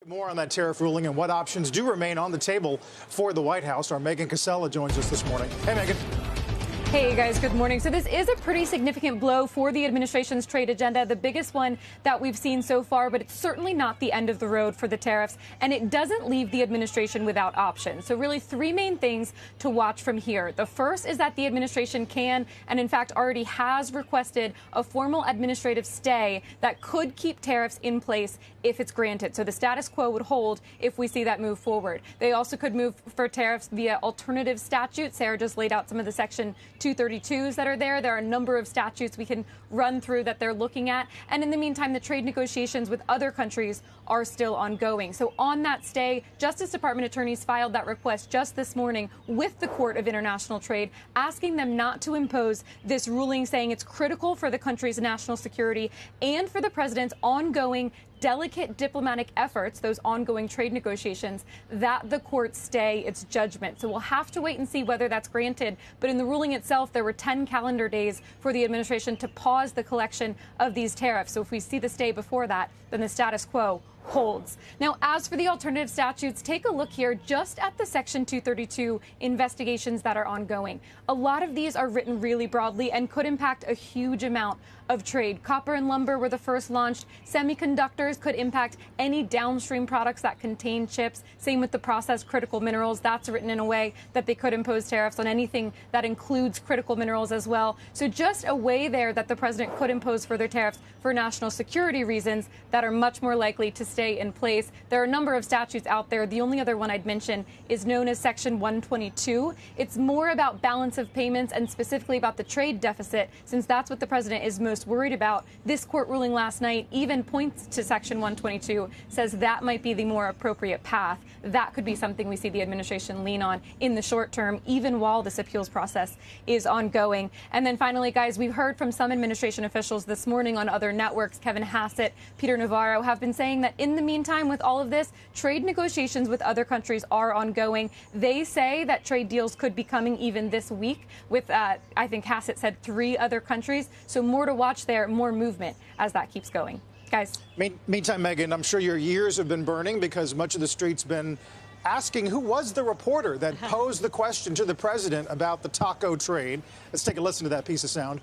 More on that tariff ruling and what options do remain on the table for the White House. Our Megan Cassella joins us this morning. Hey, Megan. Hey, guys, good morning. So this is a pretty significant blow for the administration's trade agenda, the biggest one that we've seen so far, but it's certainly not the end of the road for the tariffs, and it doesn't leave the administration without options. So really three main things to watch from here. The first is that the administration can, and in fact already has requested, a formal administrative stay that could keep tariffs in place if it's granted. So the status quo would hold if we see that move forward. They also could move for tariffs via alternative statutes. Sarah just laid out some of the Section 232s that are there. There are a number of statutes we can run through that they're looking at. And in the meantime, the trade negotiations with other countries are still ongoing. So on that stay, Justice Department attorneys filed that request just this morning with the Court of International Trade, asking them not to impose this ruling, saying it's critical for the country's national security and for the president's ongoing delicate diplomatic efforts, those ongoing trade negotiations, that the court stay its judgment. So we'll have to wait and see whether that's granted. But in the ruling itself, there were 10 calendar days for the administration to pause the collection of these tariffs. So if we see the stay before that, then the status quo holds. Now, as for the alternative statutes, take a look here just at the Section 232 investigations that are ongoing. A lot of these are written really broadly and could impact a huge amount of trade. Copper and lumber were the first launched. Semiconductors could impact any downstream products that contain chips. Same with the processed critical minerals. That's written in a way that they could impose tariffs on anything that includes critical minerals as well. So just a way there that the president could impose further tariffs for national security reasons that are much more likely to stay in place. There are a number of statutes out there. The only other one I'd mention is known as Section 122. It's more about balance of payments and specifically about the trade deficit, since that's what the president is most worried about. This court ruling last night even points to Section 122, says that might be the more appropriate path. That could be something we see the administration lean on in the short term, even while this appeals process is ongoing. And then finally, guys, we've heard from some administration officials this morning on other networks. Kevin Hassett, Peter Navarro have been saying that in the meantime, with all of this, trade negotiations with other countries are ongoing. They say that trade deals could be coming even this week with, I think Hassett said, 3 other countries. So more to watch there, more movement as that keeps going. Guys. Meantime, Megan, I'm sure your ears have been burning because much of the street's been asking who was the reporter that posed the question to the president about the taco trade. Let's take a listen to that piece of sound.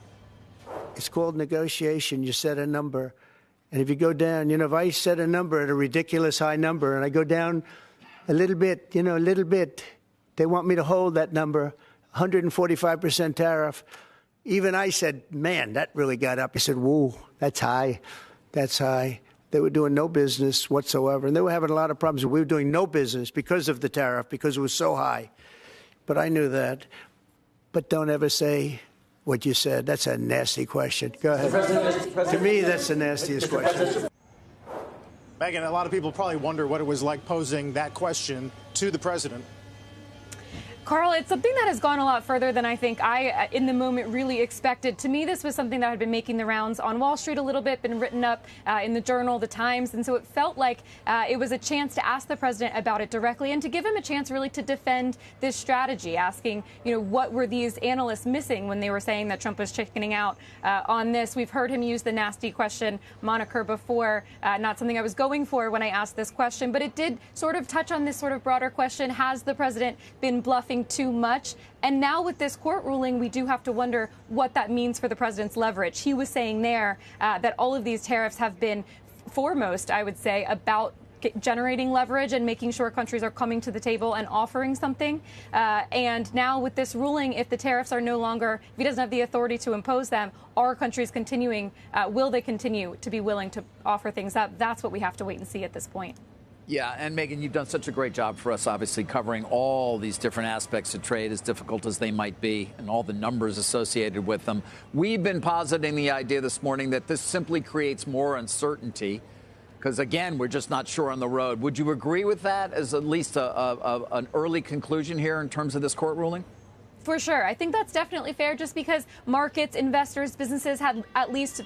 It's called negotiation. You set a number. And if you go down, if I set a number at a ridiculous high number and I go down a little bit, a little bit, they want me to hold that number, 145% tariff. Even I said, man, that really got up. I said, whoa, that's high. That's high. They were doing no business whatsoever. And they were having a lot of problems. We were doing no business because of the tariff, because it was so high. But I knew that. But don't ever say what you said. That's a nasty question. Go ahead. To me, that's the nastiest question. Megan, a lot of people probably wonder what it was like posing that question to the president. Carl, it's something that has gone a lot further than I think I, in the moment, really expected. To me, this was something that had been making the rounds on Wall Street a little bit, been written up in the Journal, the Times. And so it felt like it was a chance to ask the president about it directly and to give him a chance really to defend this strategy, asking, what were these analysts missing when they were saying that Trump was chickening out on this? We've heard him use the nasty question moniker before, not something I was going for when I asked this question, but it did sort of touch on this sort of broader question. Has the president been bluffing too much? And now with this court ruling, we do have to wonder what that means for the president's leverage. He was saying there that all of these tariffs have been foremost, I would say, about generating leverage and making sure countries are coming to the table and offering something. And now with this ruling, if the tariffs are no longer, if he doesn't have the authority to impose them, are countries continuing, will they continue to be willing to offer things up? That's what we have to wait and see at this point. Yeah, and Megan, you've done such a great job for us, obviously, covering all these different aspects of trade, as difficult as they might be, and all the numbers associated with them. We've been positing the idea this morning that this simply creates more uncertainty because, again, we're just not sure on the road. Would you agree with that as at least an early conclusion here in terms of this court ruling? For sure. I think that's definitely fair just because markets, investors, businesses had at least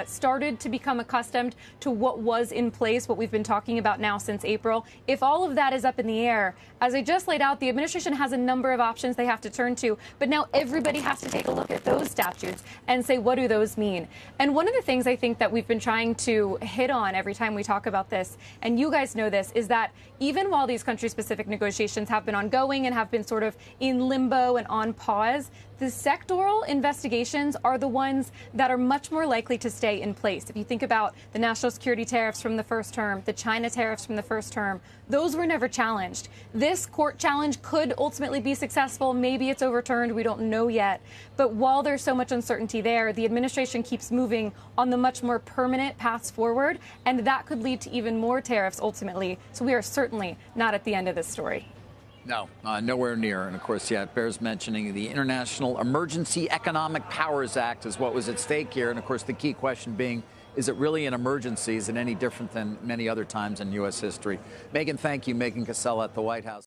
started to become accustomed to what was in place, what we've been talking about now since April. If all of that is up in the air, as I just laid out, the administration has a number of options they have to turn to. But now everybody has to take a look at those statutes and say, what do those mean? And one of the things I think that we've been trying to hit on every time we talk about this, and you guys know this, is that even while these country-specific negotiations have been ongoing and have been sort of in limbo and on pause, the sectoral investigations are the ones that are much more likely to stay in place. If you think about the national security tariffs from the first term, the China tariffs from the first term, those were never challenged. This court challenge could ultimately be successful. Maybe it's overturned. We don't know yet. But while there's so much uncertainty there, the administration keeps moving on the much more permanent paths forward, and that could lead to even more tariffs ultimately. So we are certainly not at the end of this story. No, nowhere near. And of course, yeah, it bears mentioning the International Emergency Economic Powers Act is what was at stake here. And of course, the key question being, is it really an emergency? Is it any different than many other times in U.S. history? Megyn, thank you. Megyn Cassella at the White House.